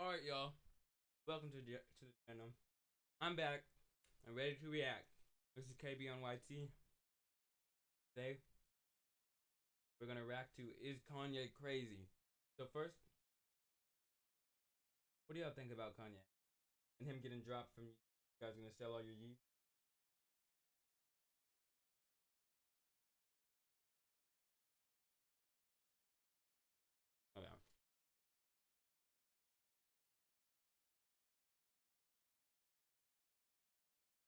Alright, y'all. Welcome to the channel. I'm back. I'm ready to react. This is KB on YT. Today, we're gonna react to Is Kanye Crazy? So first, what do y'all think about Kanye? And him getting dropped from you guys gonna sell all your Yeezys? Oh yeah.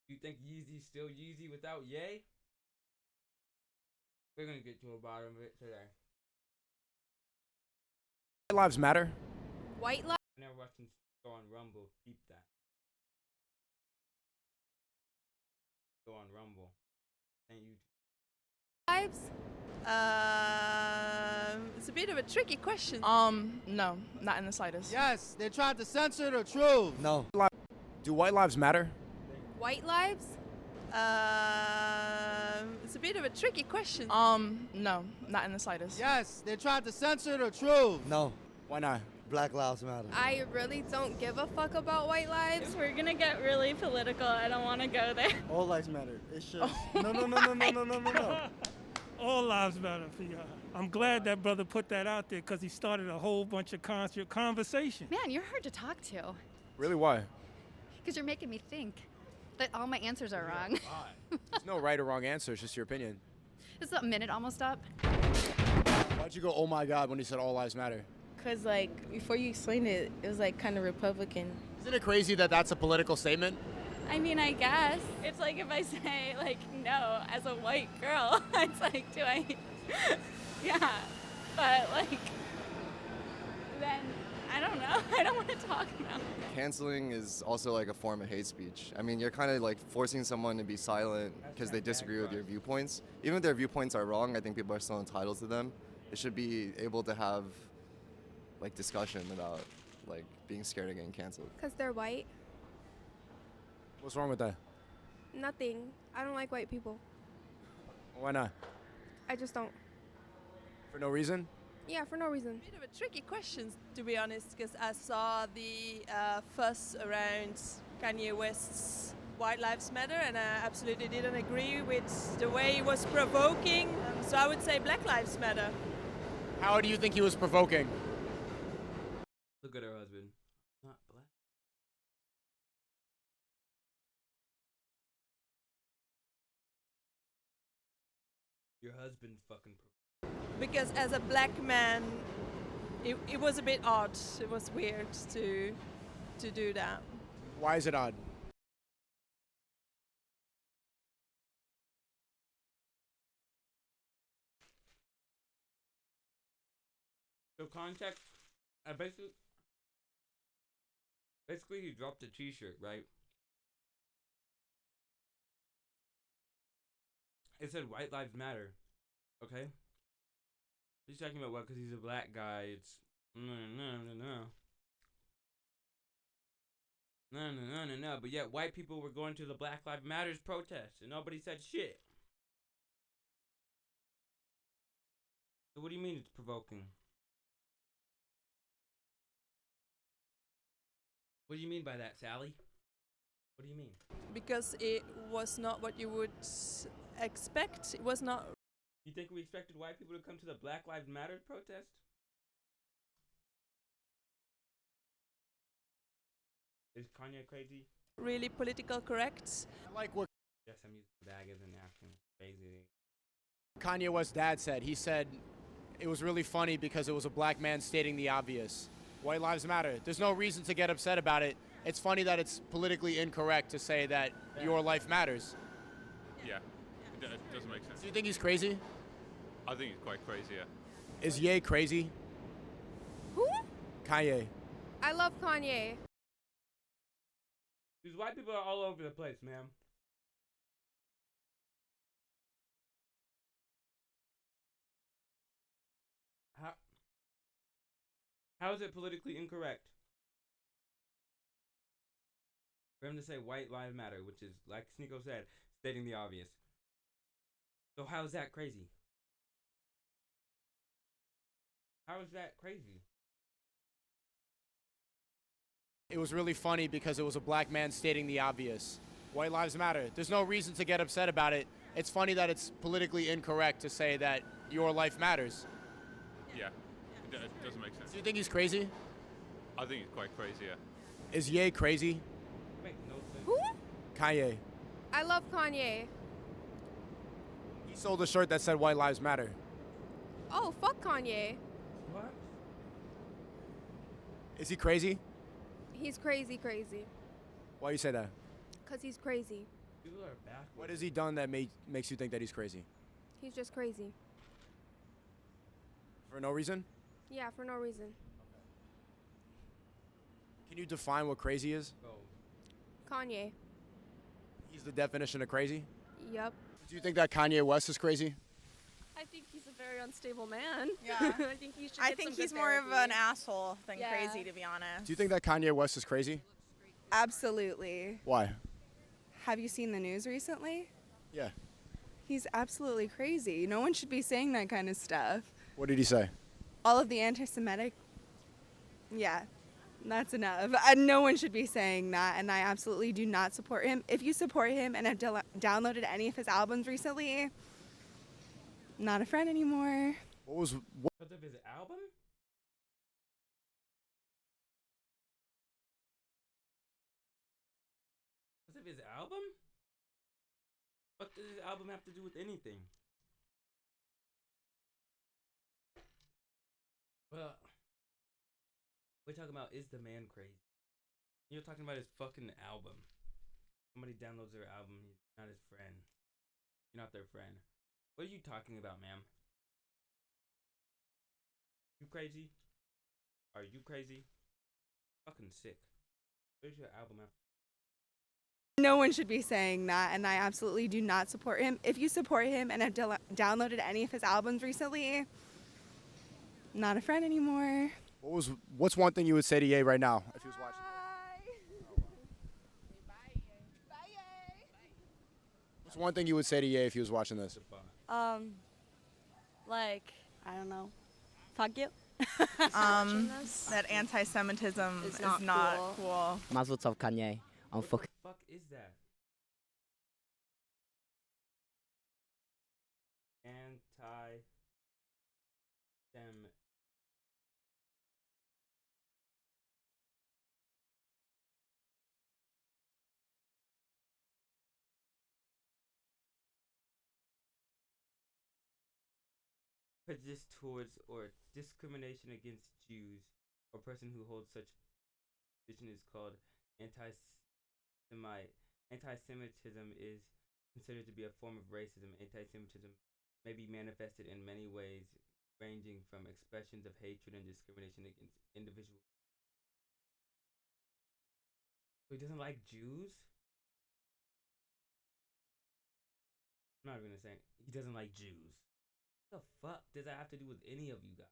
You think Yeezy's still Yeezy without Ye? We're gonna get to the bottom of it today. Lives matter. White lives. I never watched him go on Rumble. Peep that. Go on Rumble. And you. It's a bit of a tricky question. No, not in the slightest. Yes, they tried to censor the truth. No. Do white lives matter? White lives. It's a bit of a tricky question. No, not in the slightest. Yes, they tried to censor the truth. No. Why not? Black Lives Matter. I really don't give a fuck about white lives. We're gonna get really political. I don't want to go there. All lives matter. It's just No. All lives matter for y'all. I'm glad that brother put that out there because he started a whole bunch of conversation. Man, you're hard to talk to Really, why? because you're making me think that all my answers are wrong. There's no right or wrong answer. It's just your opinion. Is the minute almost up? Why'd you go, oh my God, when you said all lives matter? Because, like, before you explained it, it was, like, kind of Republican. Isn't it crazy that that's a political statement? I mean, I guess. It's like if I say, like, no, as a white girl, it's like, do I? Yeah. But, like, then, I don't know. I don't want to talk about it. Canceling is also like a form of hate speech. I mean, you're kind of like forcing someone to be silent because they disagree with your viewpoints. Even if their viewpoints are wrong, I think people are still entitled to them. They should be able to have like discussion about like being scared of getting canceled. Because they're white. What's wrong with that? Nothing. I don't like white people. Why not? I just don't. For no reason? Yeah, for no reason. Bit of a tricky question, to be honest, because I saw the fuss around Kanye West's White Lives Matter, and I absolutely didn't agree with the way he was provoking. So I would say Black Lives Matter. How do you think he was provoking? Look at her husband. Not black. Your husband fucking. Because as a black man, it was a bit odd. It was weird to do that. Why is it odd? So context, basically he dropped a t-shirt, right? It said White Lives Matter, okay? He's talking about what? Because he's a black guy. It's no. But yet white people were going to the Black Lives Matters protest, and nobody said shit. So what do you mean it's provoking? What do you mean by that, Sally? What do you mean? Because it was not what you would expect. It was not. You think we expected white people to come to the Black Lives Matter protest? Is Kanye crazy? Really political correct. I like what Yes, I'm using the bag as an napkin. Crazy. Kanye West's dad said. He said it was really funny because it was a black man stating the obvious. White lives matter. There's no reason to get upset about it. It's funny that it's politically incorrect to say that your life matters. Yeah, it doesn't make sense. Do you think he's crazy? I think it's quite crazy, yeah. Is Ye crazy? Who? Kanye. I love Kanye. These white people are all over the place, man. How is it politically incorrect for him to say White Lives Matter, which is, like Sneeko said, stating the obvious? So how is that crazy? How is that crazy? it was really funny because it was a black man stating the obvious. White lives matter. There's no reason to get upset about it. It's funny that it's politically incorrect to say that your life matters. Yeah, it doesn't make sense. Do you think he's crazy? I think it's quite crazy, yeah. Is Ye crazy? Who? Kanye. I love Kanye. He sold a shirt that said White Lives Matter. Oh, fuck Kanye. What? Is he crazy? He's crazy, crazy. Why you say that? Because he's crazy. People are back. What has he done that makes you think that he's crazy? He's just crazy. For no reason? Yeah, for no reason. Can you define what crazy is? Kanye. He's the definition of crazy? Yep. Do you think that Kanye West is crazy? I think he's a very unstable man. Yeah. I think he should. I get think some he's good more of therapy. an asshole than Yeah. crazy, to be honest. Do you think that Kanye West is crazy? Absolutely. Why? Have you seen the news recently? Yeah. He's absolutely crazy. No one should be saying that kind of stuff. What did he say? All of the anti-Semitic. Yeah, that's enough. No one should be saying that, and I absolutely do not support him. If you support him and have downloaded any of his albums recently, not a friend anymore. Because of his album? Because of his album? What does his album have to do with anything? Well, we're talking about is the man crazy? You're talking about his fucking album. Somebody downloads their album, he's not his friend. You're not their friend. What are you talking about, ma'am? You crazy? Are you crazy? Fucking sick. Where's your album after? No one should be saying that, and I absolutely do not support him. If you support him and have downloaded any of his albums recently, not a friend anymore. What's one thing you would say to Ye right now if he was watching? What's one thing you would say to Ye if he was watching this? Like, I don't know. Fuck you. That anti-Semitism is not cool. Mazel tov, Kanye. I'm fucking. What the fuck is that? Anti-Sem. Prejudice towards or discrimination against Jews or person who holds such position is called anti-Semite. Anti-Semitism is considered to be a form of racism. Anti-Semitism may be manifested in many ways, ranging from expressions of hatred and discrimination against individuals. So he doesn't like Jews? I'm not even gonna say he doesn't like Jews. What the fuck does that have to do with any of you guys?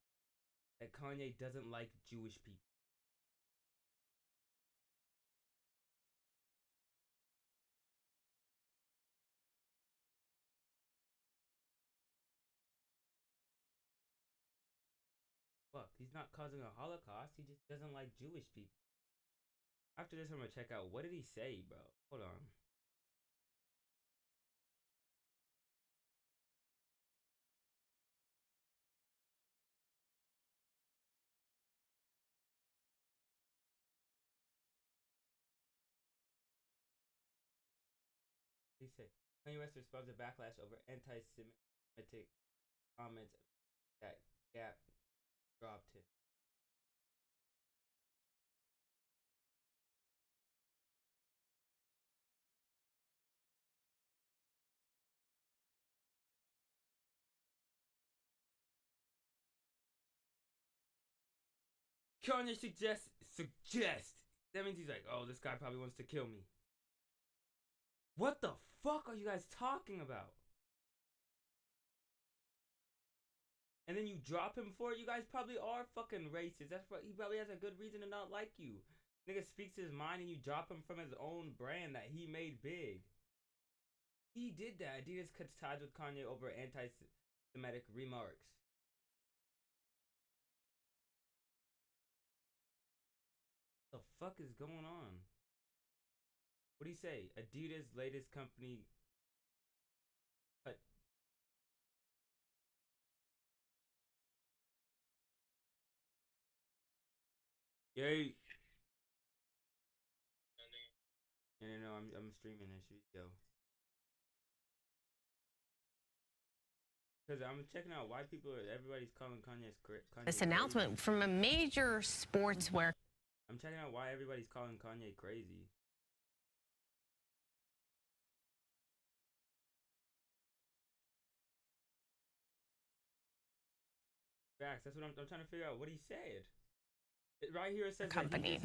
That Kanye doesn't like Jewish people. Fuck, he's not causing a Holocaust. He just doesn't like Jewish people. After this, I'm gonna check out what did he say, bro. Hold on. He said Kanye West responds to backlash over anti-Semitic comments that Gap dropped him. Kanye suggest. That means he's like, oh, this guy probably wants to kill me. What the fuck are you guys talking about? And then you drop him for it? You guys probably are fucking racist. That's what he probably has a good reason to not like you. Nigga speaks his mind and you drop him from his own brand that he made big. He did that. Adidas cuts ties with Kanye over anti-Semitic remarks. The fuck is going on? What do you say? Adidas latest company cut. Yay. No, I'm streaming this shit, yo. Because I'm checking out why everybody's calling Kanye This announcement from a major sportswear. I'm checking out why everybody's calling Kanye crazy. Facts. That's what I'm trying to figure out. What he said. Right here it says Company.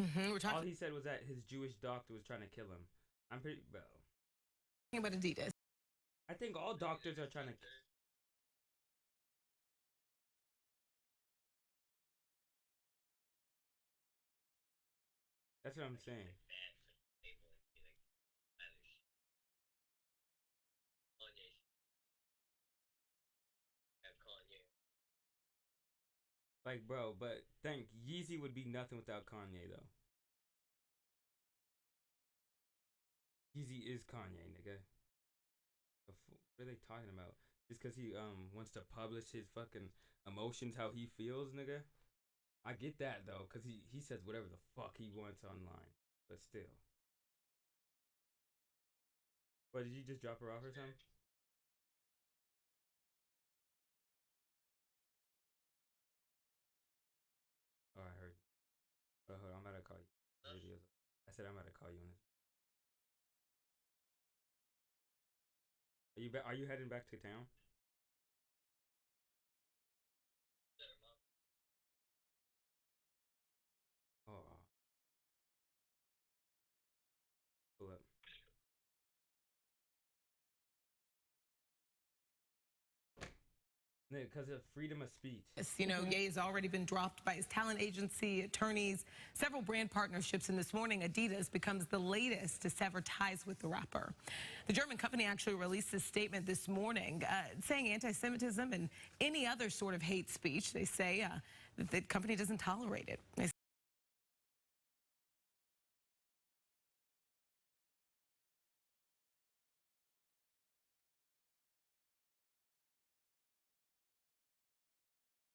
All he said was that his Jewish doctor was trying to kill him. I'm pretty well. Talking about Adidas. I think all doctors are trying to. That's what I'm saying. Like, bro, but think Yeezy would be nothing without Kanye, though. Yeezy is Kanye, nigga. What are they talking about? Just because he wants to publish his fucking emotions, how he feels, nigga. I get that, though, because he says whatever the fuck he wants online. But still. What, did you just drop her off or something? Oh, I heard. Oh, hold on, I'm about to call you. I said I'm about to call you on this. Are you heading back to town? Oh. Pull up. Because of freedom of speech. You know, Ye has already been dropped by his talent agency, attorneys, several brand partnerships, and this morning Adidas becomes the latest to sever ties with the rapper. The German company actually released a statement this morning saying anti-Semitism and any other sort of hate speech, they say that the company doesn't tolerate it.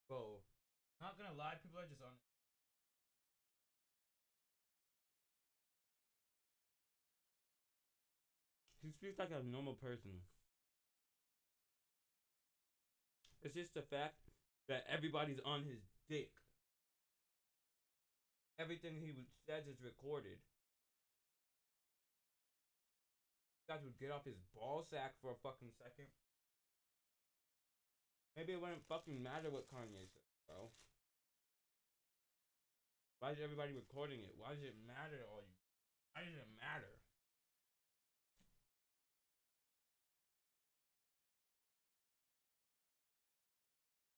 Bro, not gonna lie, people are just on. He speaks like a normal person. It's just the fact that everybody's on his dick. Everything he says is recorded. Guys would get off his ball sack for a fucking second. Maybe it wouldn't fucking matter what Kanye said, bro. Why is everybody recording it? Why does it matter to all you? Why does it matter?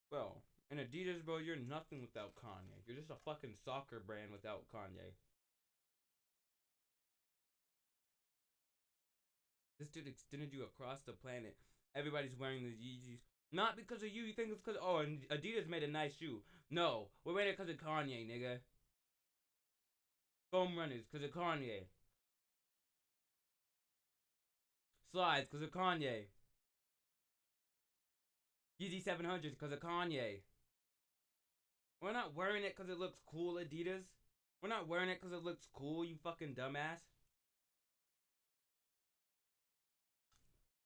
Bro, in Adidas, bro, you're nothing without Kanye. You're just a fucking soccer brand without Kanye. This dude extended you across the planet. Everybody's wearing the Yeezys. Not because of you. You think it's because, oh, and Adidas made a nice shoe. No, we're wearing it because of Kanye, nigga. Foam runners because of Kanye. Slides because of Kanye. Yeezy 700s because of Kanye. We're not wearing it because it looks cool, Adidas. We're not wearing it because it looks cool, you fucking dumbass.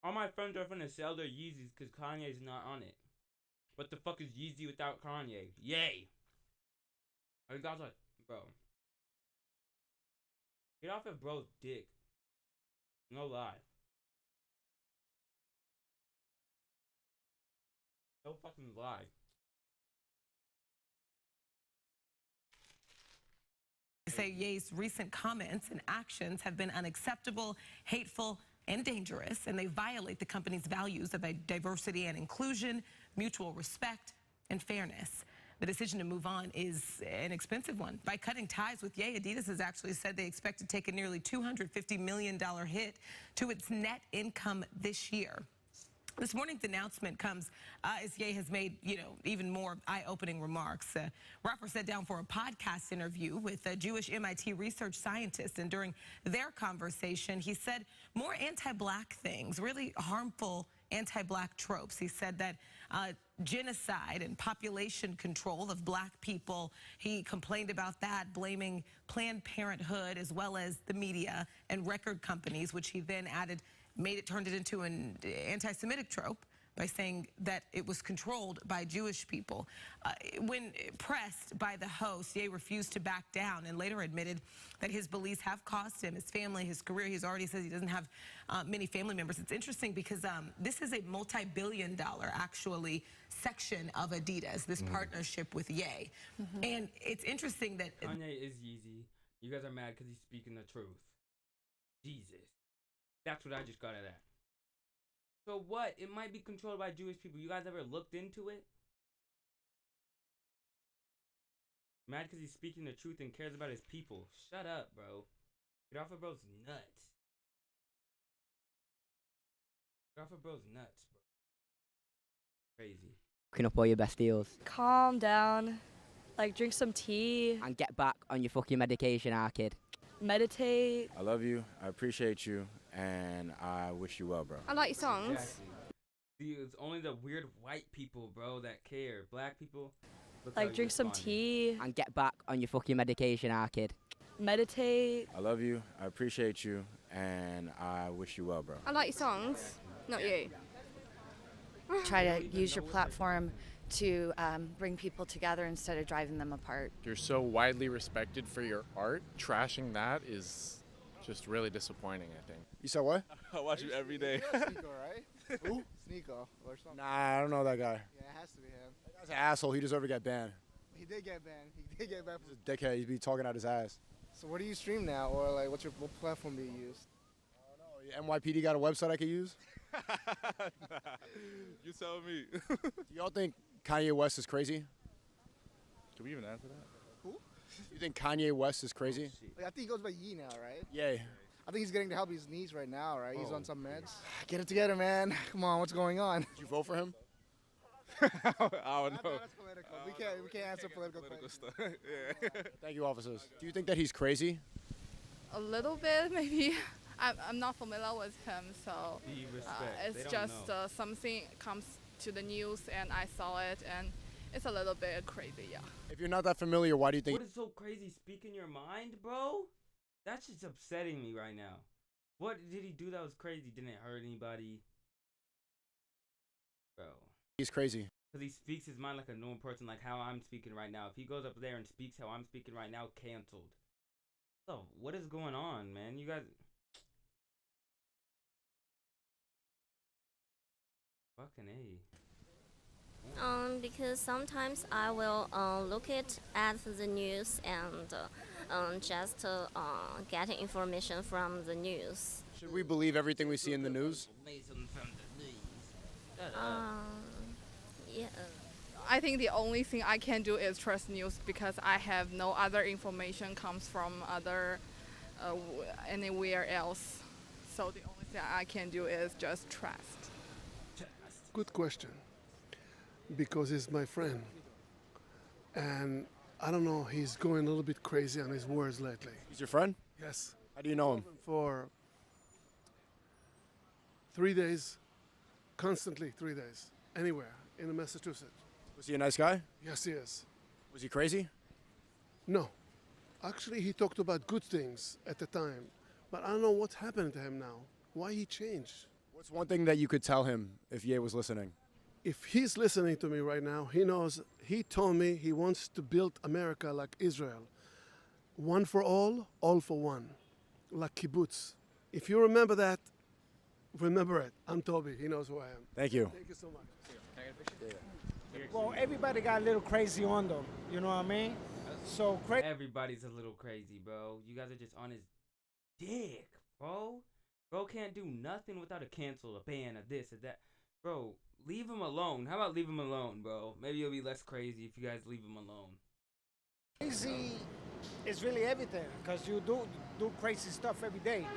All my friends are finna sell their Yeezys because Kanye's not on it. What the fuck is Yeezy without Kanye? Yay! Are you guys like, bro? Get off of bro's dick. No lie. No fucking lie. Say Ye's recent comments and actions have been unacceptable, hateful, and dangerous, and they violate the company's values of diversity and inclusion, mutual respect, and fairness. The decision to move on is an expensive one. By cutting ties with Ye, Adidas has actually said they expect to take a nearly $250 million hit to its net income this year. This morning's announcement comes as Ye has made, even more eye-opening remarks. Rapper sat down for a podcast interview with a Jewish MIT research scientist, and during their conversation, he said more anti-black things, really harmful anti-black tropes. He said that genocide and population control of black people, he complained about that, blaming Planned Parenthood as well as the media and record companies, which he then added turned it into an anti-Semitic trope by saying that it was controlled by Jewish people. When pressed by the host, Ye refused to back down and later admitted that his beliefs have cost him, his family, his career. He's already says he doesn't have many family members. It's interesting because this is a multi-billion-dollar, actually, section of Adidas, this partnership with Ye. And it's interesting that Kanye is YEEZY. You guys are mad because he's speaking the truth. Jesus. That's what I just got at that. So what? It might be controlled by Jewish people. You guys ever looked into it? Mad because he's speaking the truth and cares about his people. Shut up, bro. Get off of bro's nuts. Get off of bro's nuts, bro. Crazy. Looking up all your best deals. Calm down. Like, drink some tea. And get back on your fucking medication, kid. Meditate. I love you. I appreciate you. And I wish you well, bro. I like your songs. Exactly. See, it's only the weird white people, bro, that care. Black people, like, drink some tea. And get back on your fucking medication, kid. Meditate. I love you. I appreciate you. And I wish you well, bro. I like your songs, not you. Try to use your platform to bring people together instead of driving them apart. You're so widely respected for your art. Trashing that is just really disappointing, I think. You said what? I watch you every day. Sneeko, right? Who? Sneeko or something. Nah, I don't know that guy. Yeah, it has to be him. That guy's an asshole. He deserved to get banned. He did get banned. He did get banned. He's a dickhead. He'd be talking out his ass. So what do you stream now, or like what platform do you use? I don't know. NYPD got a website I could use? You tell me. Do y'all think Kanye West is crazy? Can we even answer that? Who? You think Kanye West is crazy? I think he goes by Yee now, right? Yeah. I think he's getting the help his needs right now, right? He's on some meds. Get it together, man. Come on, what's going on? Did you vote for him? I don't know. That's political. We can't answer political stuff. Yeah. Thank you, officers. Do you think that he's crazy? A little bit, maybe. I'm not familiar with him, so it's just something comes to the news and I saw it and it's a little bit crazy, yeah. If you're not that familiar, why do you think? What is so crazy? Speaking your mind, bro? That's just upsetting me right now. What did he do that was crazy? Didn't hurt anybody? Bro. He's crazy. Because he speaks his mind like a normal person, like how I'm speaking right now. If he goes up there and speaks how I'm speaking right now, canceled. So, what is going on, man? You guys... Fucking A. Because sometimes I will look at the news and just get information from the news. Should we believe everything we see in the news? Yeah. I think the only thing I can do is trust news because I have no other information comes from anywhere else. So the only thing I can do is just trust. Good question. Because he's my friend. And I don't know, he's going a little bit crazy on his words lately. He's your friend? Yes. How do you know him? For 3 days, constantly 3 days, anywhere in Massachusetts. Was he a nice guy? Yes, he is. Was he crazy? No. Actually, he talked about good things at the time. But I don't know what's happened to him now. Why he changed. What's one thing that you could tell him if Ye was listening? If he's listening to me right now, he knows, he told me he wants to build America like Israel. One for all for one. Like kibbutz. If you remember that, remember it. I'm Toby. He knows who I am. Thank you. Thank you so much. Well, everybody got a little crazy on them. You know what I mean? So crazy. Everybody's a little crazy, bro. You guys are just on his dick, bro. Bro can't do nothing without a cancel, a ban, a this, a that. Bro, leave him alone. How about leave him alone, bro? Maybe it'll be less crazy if you guys leave him alone. Crazy is really everything because you do crazy stuff every day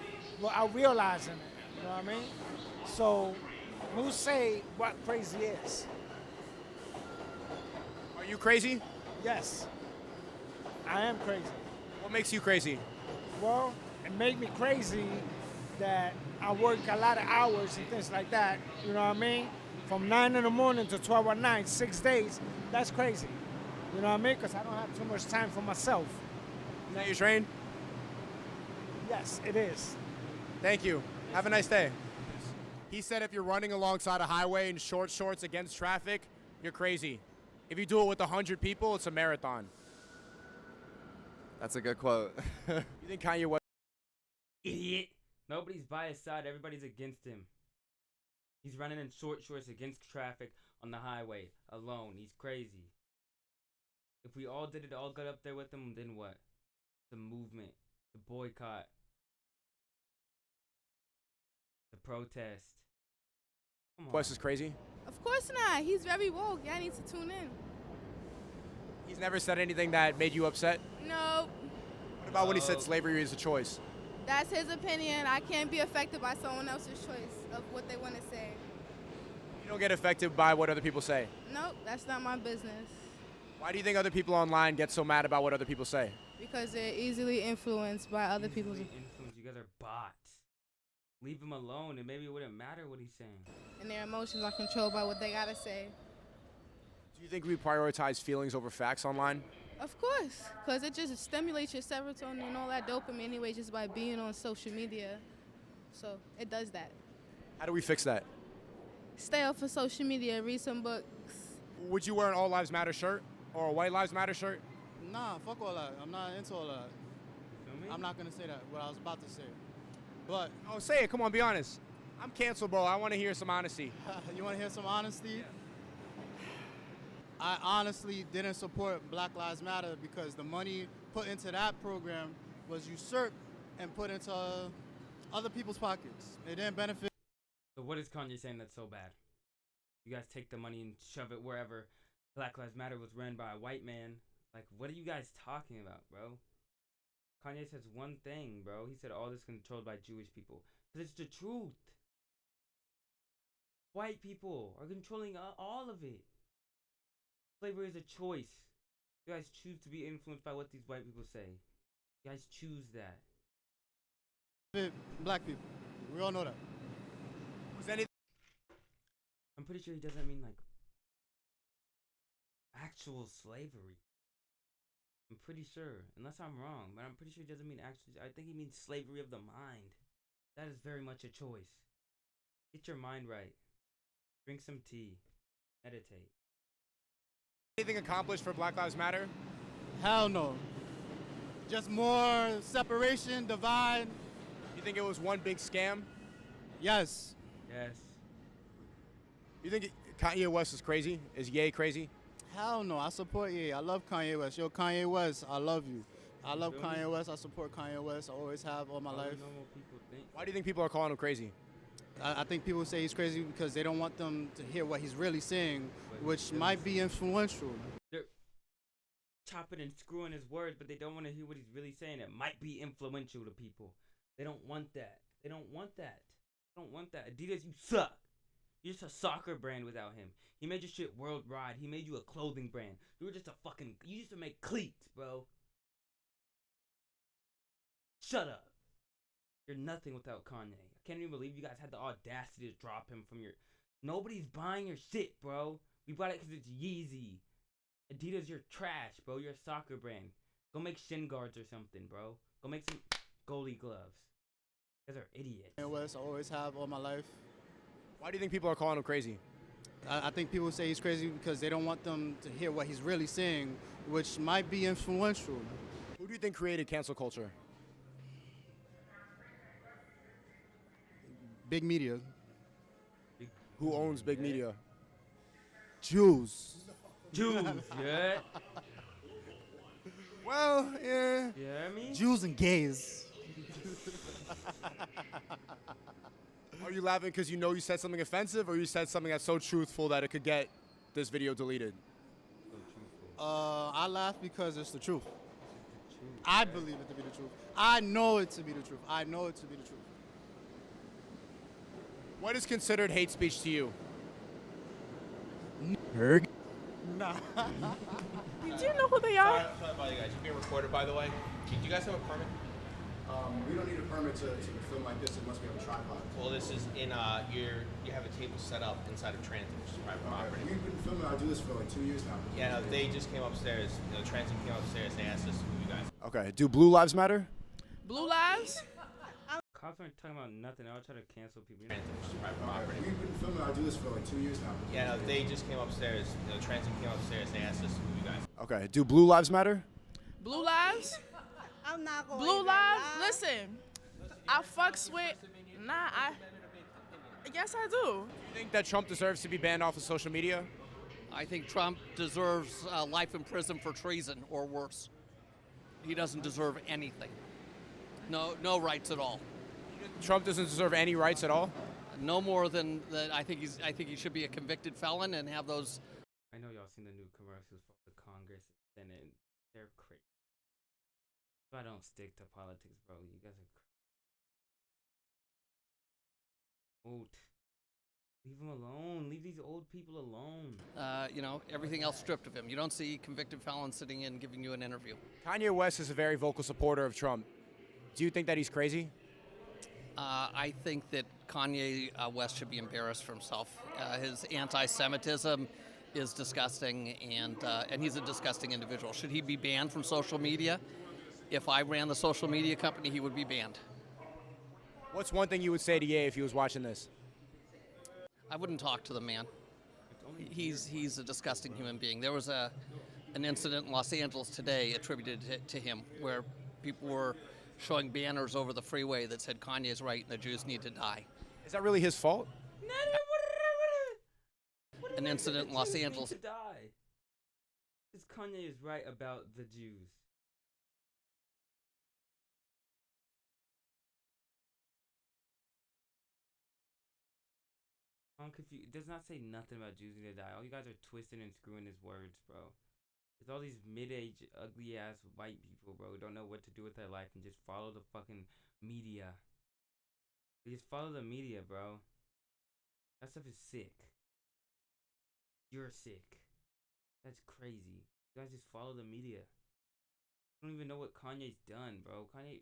without realizing it. You know what I mean? So who say what crazy is. Are you crazy? Yes, I am crazy. What makes you crazy? Well, it made me crazy that I work a lot of hours and things like that. You know what I mean? From 9 in the morning to 12 at night, 6 days. That's crazy. You know what I mean? Because I don't have too much time for myself. Is that your train? Yes, it is. Thank you. Have a nice day. He said if you're running alongside a highway in short shorts against traffic, you're crazy. If you do it with 100 people, it's a marathon. That's a good quote. You think Kanye West? Idiot. Nobody's by his side. Everybody's against him. He's running in short shorts against traffic on the highway alone. He's crazy. If we all did it, all got up there with him, then what? The movement, the boycott, the protest. Come on. West is crazy? Of course not. He's very woke. Y'all need to tune in. He's never said anything that made you upset? No, What about when he said slavery is a choice? that's his opinion. I can't be affected by someone else's choice of what they want to say. You don't get affected by what other people say. Nope, that's not my business. Why do you think other people online get so mad about what other people say? Because they're easily influenced by other people's. Influence. You guys are bots. Leave him alone, and maybe it wouldn't matter what he's saying. And their emotions are controlled by what they gotta say. Do you think we prioritize feelings over facts online? Of course, because it just stimulates your serotonin and all that dopamine anyway just by being on social media. So it does that. How do we fix that? Stay off of social media, read some books. Would you wear an All Lives Matter shirt or a White Lives Matter shirt? Nah, fuck all that. I'm not into all that. I'm not gonna say that, what I was about to say. But Oh, say it. Come on, be honest. I'm canceled, bro. I want to hear some honesty. you wanna hear some honesty? I honestly didn't support Black Lives Matter because the money put into that program was usurped and put into other people's pockets. It didn't benefit. So what is Kanye saying that's so bad? You guys take the money and shove it wherever. Black Lives Matter was run by a white man. Like, what are you guys talking about, bro? Kanye says one thing, bro. He said all this controlled by Jewish people. Because it's the truth. White people are controlling all of it. Slavery is a choice. You guys choose to be influenced by what these white people say. You guys choose that. Black people. We all know that. Was any? I'm pretty sure he doesn't mean like actual slavery. I'm pretty sure, unless I'm wrong, but I'm pretty sure he doesn't mean actually. I think he means slavery of the mind. That is very much a choice. Get your mind right. Drink some tea. Meditate. Anything accomplished for Black Lives Matter? Hell no. Just more separation, divide. You think it was one big scam? Yes. Yes. You think Kanye West is crazy? Is Ye crazy? Hell no. I support Ye. I love Kanye West. Yo, Kanye West, I love you. I love Kanye West. I support Kanye West. I always have all my life. Why do you think people are calling him crazy? I think people say he's crazy because they don't want them to hear what he's really saying, which might be influential. They're chopping and screwing his words, but they don't want to hear what he's really saying. It might be influential to people. They don't want that. They don't want that. They don't want that. Adidas, you suck. You're just a soccer brand without him. He made your shit worldwide. He made you a clothing brand. You were just a fucking... You used to make cleats, bro. Shut up. You're nothing without Kanye. I can't even believe you guys had the audacity to drop him from your... Nobody's buying your shit, bro. We bought it because it's Yeezy. Adidas, you're trash, bro. You're a soccer brand. Go make shin guards or something, bro. Go make some goalie gloves. You guys are idiots. Kanye West, I always have all my life. Why do you think people are calling him crazy? I think people say he's crazy because they don't want them to hear what he's really saying, which might be influential. Who do you think created cancel culture? Big media. Who owns big media? Jews. Jews, yeah. Well, yeah. Yeah, I mean? Jews and gays. Are you laughing because you know you said something offensive, or you said something that's so truthful that it could get this video deleted? I laugh because it's the truth. I believe it to be the truth. I know it to be the truth. I know it to be the truth. What is considered hate speech to you? Nah. Do you know who they are? Sorry about you guys. You're being recorded, by the way. Do you guys have a permit? We don't need a permit to film like this unless we have a tripod. Well, this is in you have a table set up inside of Transit, which is private property. We've been filming. I do this for like 2 years now. Yeah, no, they just came upstairs. Transit came upstairs. They asked us to move you guys. Okay. Do Blue Lives Matter? Blue lives? Cops aren't talking about nothing. I'll try to cancel people. Transit, which is private property. We've been filming. I do this for like 2 years now. Yeah, no, they just came upstairs. Transit came upstairs. They asked us to move you guys. Okay. Do Blue Lives Matter? Blue lives? I'm not going Blue lives? Listen, I fucks with. Yes, I do. You think that Trump deserves to be banned off of social media? I think Trump deserves life in prison for treason or worse. He doesn't deserve anything. No rights at all. Trump doesn't deserve any rights at all? No more than that. I think he should be a convicted felon and have those. I know y'all seen the new commercials for the Congress and Senate. They're crazy. If I don't stick to politics, bro, you guys are old. Leave them alone. Leave these old people alone. Everything else stripped of him. You don't see convicted felons sitting in giving you an interview. Kanye West is a very vocal supporter of Trump. Do you think that he's crazy? I think that Kanye West should be embarrassed for himself. His anti-Semitism is disgusting, and he's a disgusting individual. Should he be banned from social media? If I ran the social media company, he would be banned. What's one thing you would say to Ye if he was watching this? I wouldn't talk to the man. He's a disgusting human being. There was an incident in Los Angeles today attributed to him where people were showing banners over the freeway that said Kanye's right and the Jews need to die. Is that really his fault? An incident in Los Angeles. To die. Because Kanye is right about the Jews. I'm confused. It does not say nothing about Jews need to die. All you guys are twisting and screwing his words, bro. It's all these mid-age, ugly-ass white people, bro, who don't know what to do with their life and just follow the fucking media. They just follow the media, bro. That stuff is sick. You're sick. That's crazy. You guys just follow the media. You don't even know what Kanye's done, bro. Kanye...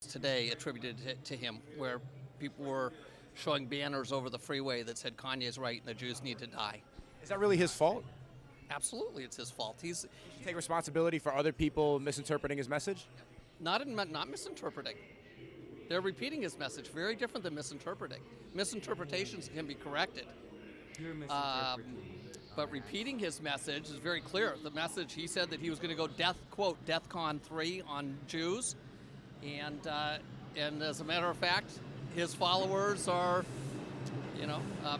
Today attributed to him where people were showing banners over the freeway that said Kanye's right and the Jews need to die. Is that really his fault? Absolutely, it's his fault. He's take responsibility for other people misinterpreting his message? Not misinterpreting. They're repeating his message. Very different than misinterpreting. Misinterpretations can be corrected. You're misinterpreting. But repeating his message is very clear. The message, he said that he was going to go DEFCON 3 on Jews. And as a matter of fact, his followers are,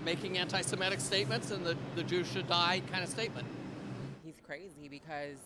making anti-Semitic statements and the Jews should die kind of statement. He's crazy because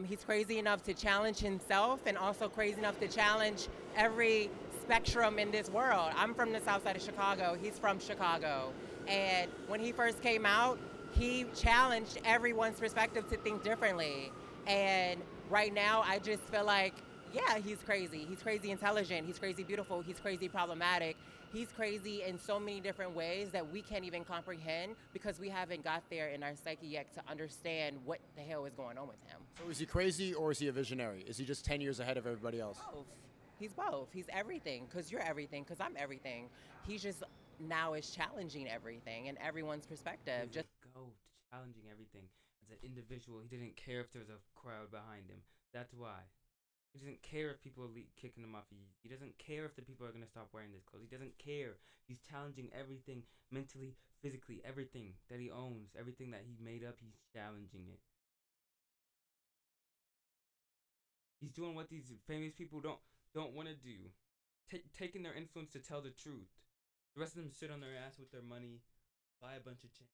he's crazy enough to challenge himself and also crazy enough to challenge every spectrum in this world. I'm from the south side of Chicago. He's from Chicago. And when he first came out, he challenged everyone's perspective to think differently. And right now, I just feel like, yeah, he's crazy. He's crazy intelligent. He's crazy beautiful. He's crazy problematic. He's crazy in so many different ways that we can't even comprehend because we haven't got there in our psyche yet to understand what the hell is going on with him. So is he crazy or is he a visionary? Is he just 10 years ahead of everybody else? Both. He's both. He's everything because you're everything because I'm everything. He's just now is challenging everything and everyone's perspective. Just go challenging everything. As an individual, he didn't care if there was a crowd behind him. That's why. He doesn't care if people are kicking him off. He doesn't care if the people are going to stop wearing this clothes. He doesn't care. He's challenging everything mentally, physically, everything that he owns, everything that he made up, he's challenging it. He's doing what these famous people don't want to do. Taking their influence to tell the truth. The rest of them sit on their ass with their money, buy a bunch of chains.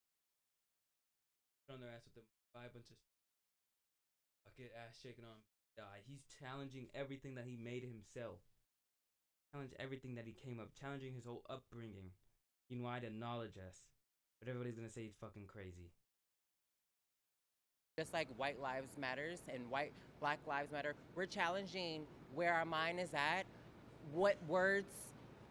Sit on their ass with them, buy a bunch of get ass shaking on. Die. He's challenging everything that he made himself. Challenge everything that he came up. Challenging his whole upbringing. You know, I'd acknowledge us. But everybody's gonna say he's fucking crazy. Just like White Lives Matters and Black Lives Matter, we're challenging where our mind is at, what words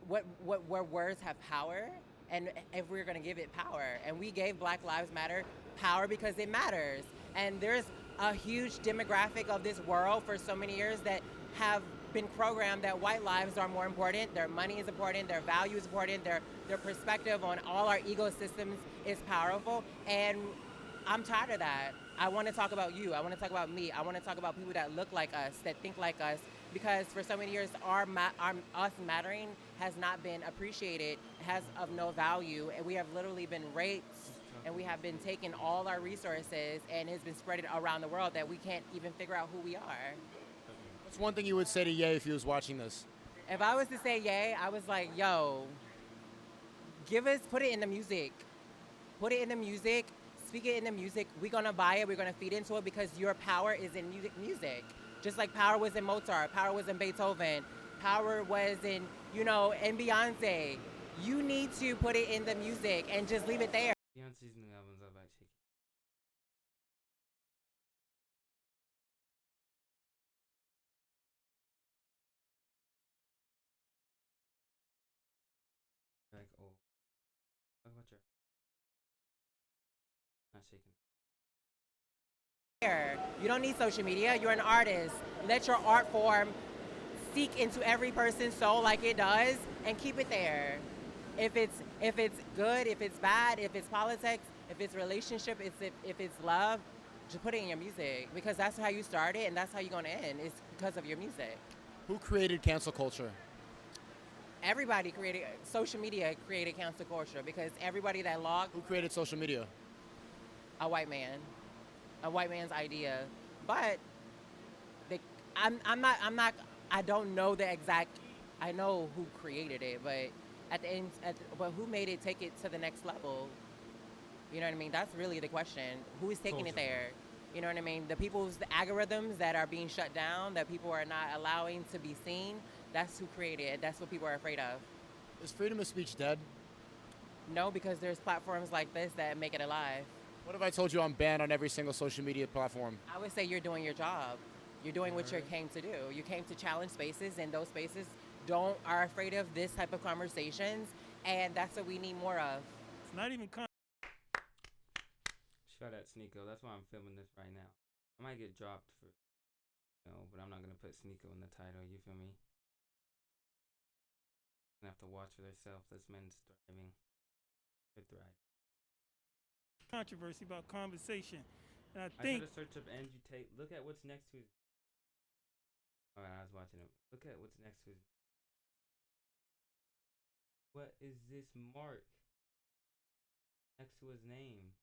where words have power, and if we're going to give it power. And we gave Black Lives Matter power because it matters. And there's a huge demographic of this world for so many years that have been programmed that white lives are more important, their money is important, their value is important, their perspective on all our ecosystems is powerful. And I'm tired of that. I want to talk about you. I want to talk about me. I want to talk about people that look like us, that think like us, because for so many years, us mattering has not been appreciated, has of no value, and we have literally been raped, and we have been taking all our resources, and it's been spread around the world that we can't even figure out who we are. What's one thing you would say to Ye if he was watching this? If I was to say Ye, I was like, yo, put it in the music. Put it in the music, speak it in the music. We're gonna buy it, we're gonna feed into it because your power is in music. Just like power was in Mozart, power was in Beethoven, power was in, in Beyonce. You need to put it in the music and just leave it there. Beyonce's new album's up actually. Like, oh. Talk about your. Not shaking. You don't need social media. You're an artist. Let your art form seek into every person's soul like it does, and keep it there. If it's good, if it's bad, if it's politics, if it's relationship, if it's love, just put it in your music, because that's how you started and that's how you're gonna end. It's because of your music. Who created cancel culture? Everybody created, social media created cancel culture, because everybody that logged. Who created social media? A white man. A white man's idea. But I don't know the exact, I know who created it, but at the end, but who made it take it to the next level? You know what I mean? That's really the question. Who is taking it there? You know what I mean? The algorithms that are being shut down, that people are not allowing to be seen, that's who created it. That's what people are afraid of. Is freedom of speech dead? No, because there's platforms like this that make it alive. What if I told you I'm banned on every single social media platform? I would say you're doing your job. You're doing what you came to do. You came to challenge spaces, and those spaces are afraid of this type of conversations, and that's what we need more of. It's not even Shut that Sneeko. That's why I'm filming this right now. I might get dropped for, but I'm not gonna put Sneeko in the title. You feel me? Gonna have to watch for themselves. This man's thriving. They're thriving. Controversy about conversation, and I I think tried to search up Angie Tate. Look at what's next to his. All right, I was watching it. Look at what's next to his. What is this mark next to his name?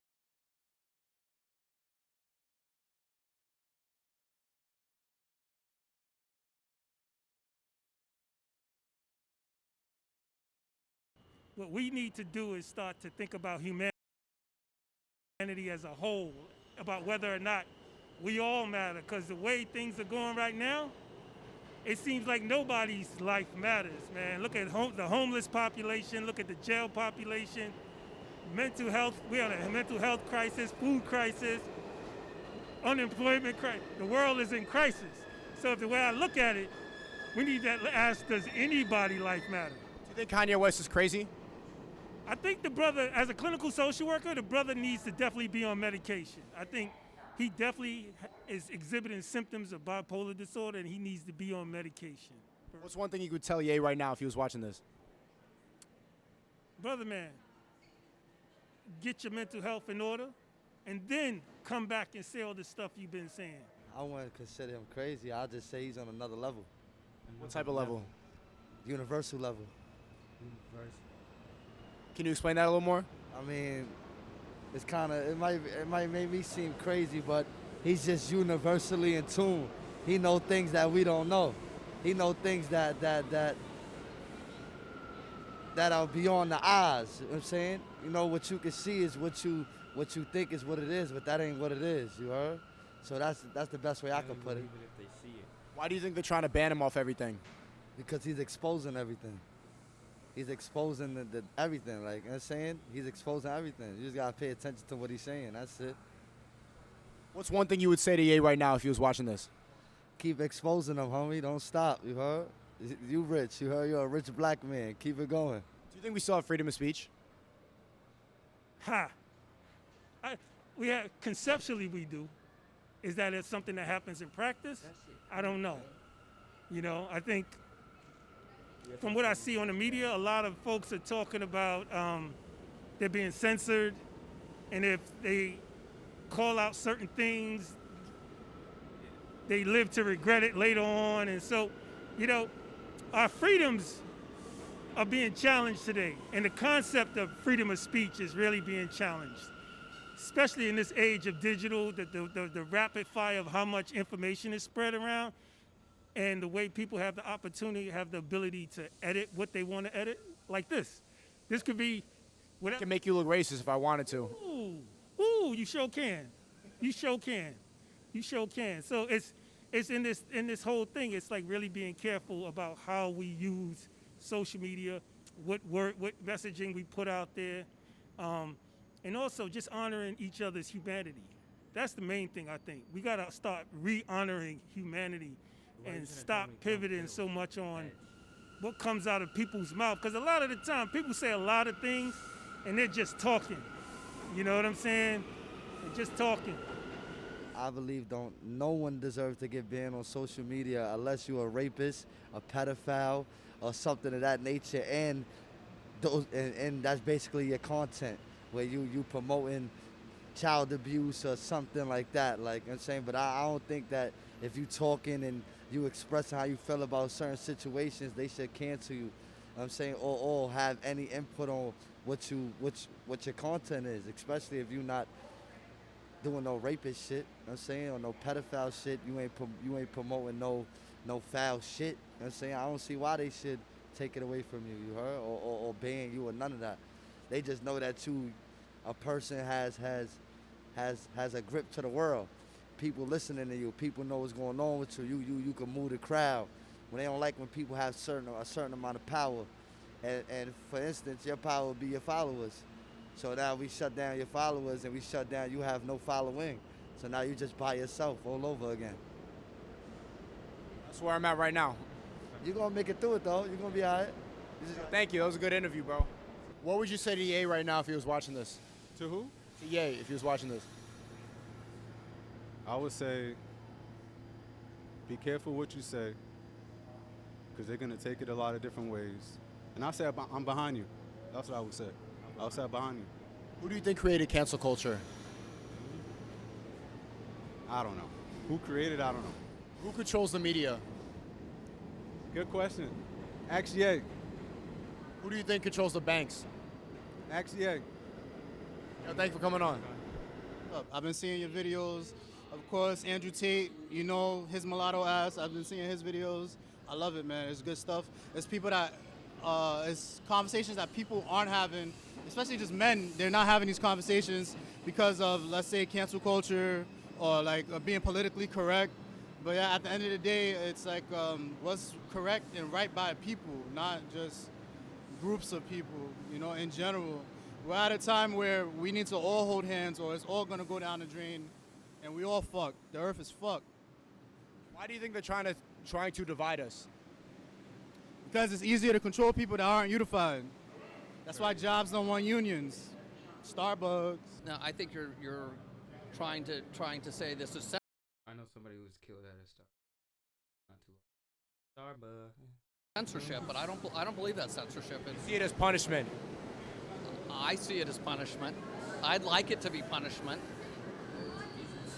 what we need to do is start to think about humanity as a whole, about whether or not we all matter, because the way things are going right now, it seems like nobody's life matters, man. Look at the homeless population, look at the jail population, mental health, we're on a mental health crisis, food crisis, unemployment crisis. The world is in crisis. So the way I look at it, we need to ask, does anybody life matter? Do you think Kanye West is crazy? I think the brother, as a clinical social worker, the brother needs to definitely be on medication. I think he definitely is exhibiting symptoms of bipolar disorder, and he needs to be on medication. What's one thing you could tell Ye right now if he was watching this? Brother man, get your mental health in order, and then come back and say all the stuff you've been saying. I wouldn't consider him crazy. I'll just say he's on another level. What type of level? Universal level. Universal. Can you explain that a little more? I mean, it's kind of, it might make me seem crazy, but he's just universally in tune. He knows things that we don't know. He knows things that are beyond the eyes. You know what I'm saying? You know, what you can see is what you think is what it is, but that ain't what it is. You heard? So that's the best way I can put it. If they see it. Why do you think they're trying to ban him off everything? Because he's exposing everything. He's exposing the everything. Like, you know what I'm saying? He's exposing everything. You just gotta pay attention to what he's saying. That's it. What's one thing you would say to Ye right now if he was watching this? Keep exposing him, homie. Don't stop. You heard? You rich. You heard you're a rich black man. Keep it going. Do you think we still have freedom of speech? Ha! We have, conceptually we do. Is that it's something that happens in practice? I don't know. You know, I think from what I see on the media, a lot of folks are talking about they're being censored, and if they call out certain things, they live to regret it later on. And so, you know, our freedoms are being challenged today, and the concept of freedom of speech is really being challenged, especially in this age of digital, the rapid fire of how much information is spread around, and the way people have the opportunity, have the ability to edit what they want to edit, like this. This could be whatever. I can make you look racist if I wanted to. Ooh, you sure can. You sure can. You sure can. So it's in this whole thing, it's like really being careful about how we use social media, what messaging we put out there, and also just honoring each other's humanity. That's the main thing, I think. We gotta start re-honoring humanity and stop pivoting so much on what comes out of people's mouth. Because a lot of the time, people say a lot of things and they're just talking. You know what I'm saying? They're just talking. I believe no one deserves to get banned on social media unless you're a rapist, a pedophile, or something of that nature, and that's basically your content, where you promoting child abuse or something like that. Like I'm saying, but I don't think that if you talking and you expressing how you feel about certain situations, they should cancel you. I'm saying, or have any input on what your content is, especially if you're not doing no rapist shit, I'm saying, or no pedophile shit. You ain't promoting no foul shit. I'm saying, I don't see why they should take it away from you. You heard, or ban you or none of that. They just know that a person has a grip to the world. People listening to you. People know what's going on with you. You can move the crowd. When they don't like when people have a certain amount of power, and for instance, your power will be your followers. So now we shut down your followers and we shut down, you have no following. So now you just by yourself all over again. That's where I'm at right now. You're gonna make it through it though. You're gonna be all right. Thank you, that was a good interview, bro. What would you say to Ye right now if he was watching this? To who? To Ye, if he was watching this. I would say, be careful what you say, because they're gonna take it a lot of different ways. And I say I'm behind you. That's what I would say. I would say behind you. Who do you think created cancel culture? I don't know. Who created? I don't know. Who controls the media? Good question. Ask Ye. Who do you think controls the banks? Ask Ye. Thank you for coming on. I've been seeing your videos. Of course, Andrew Tate, you know his mulatto ass. I've been seeing his videos. I love it, man. It's good stuff. It's people that, it's conversations that people aren't having, especially just men. They're not having these conversations because of, let's say, cancel culture or like being politically correct. But yeah, at the end of the day, it's like what's correct and right by people, not just groups of people, you know, in general. We're at a time where we need to all hold hands or it's all gonna go down the drain and we all fucked. The earth is fucked. Why do you think they're trying to divide us? Because it's easier to control people that aren't unified. That's why jobs don't want unions. Starbucks. No, I think you're trying to say this is. I know somebody who was killed at a Starbucks. Not too long. Starbucks. Censorship, but I don't believe that's censorship. See it as punishment. I see it as punishment. I'd like it to be punishment.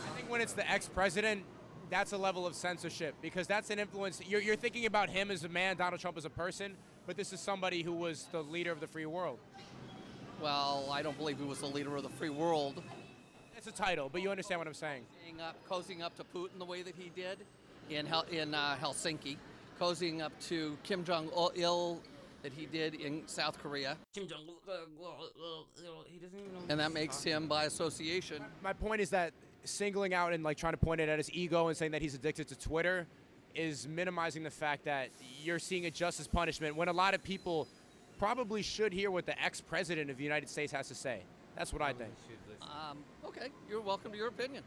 I think when it's the ex-president, that's a level of censorship because that's an influence. You're thinking about him as a man, Donald Trump as a person, but this is somebody who was the leader of the free world. Well, I don't believe he was the leader of the free world. It's a title, but you understand what I'm saying. Cozying up to Putin the way that he did in Helsinki, cozying up to Kim Jong-il that he did in South Korea. Kim Jong-il, he doesn't even know. And that makes him, by association. My point is that singling out and like trying to point it at his ego and saying that he's addicted to Twitter is minimizing the fact that you're seeing it just as punishment when a lot of people probably should hear what the ex-president of the United States has to say. That's what I think. Okay, you're welcome to your opinion.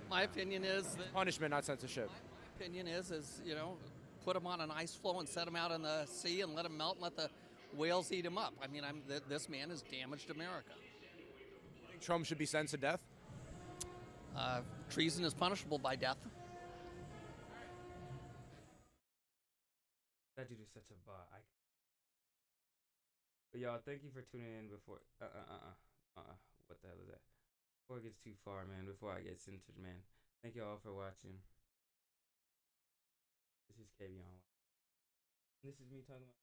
My opinion is that punishment, not censorship. My opinion is you know, put him on an ice floe and set him out in the sea and let him melt and let the whales eat him up. I mean, this man has damaged America. Trump should be sentenced to death? Treason is punishable by death. That dude is such a bot. But y'all, thank you for tuning in before. What the hell is that? Before it gets too far, man. Before I get censored, man. Thank y'all for watching. This is KB on. This is me talking about.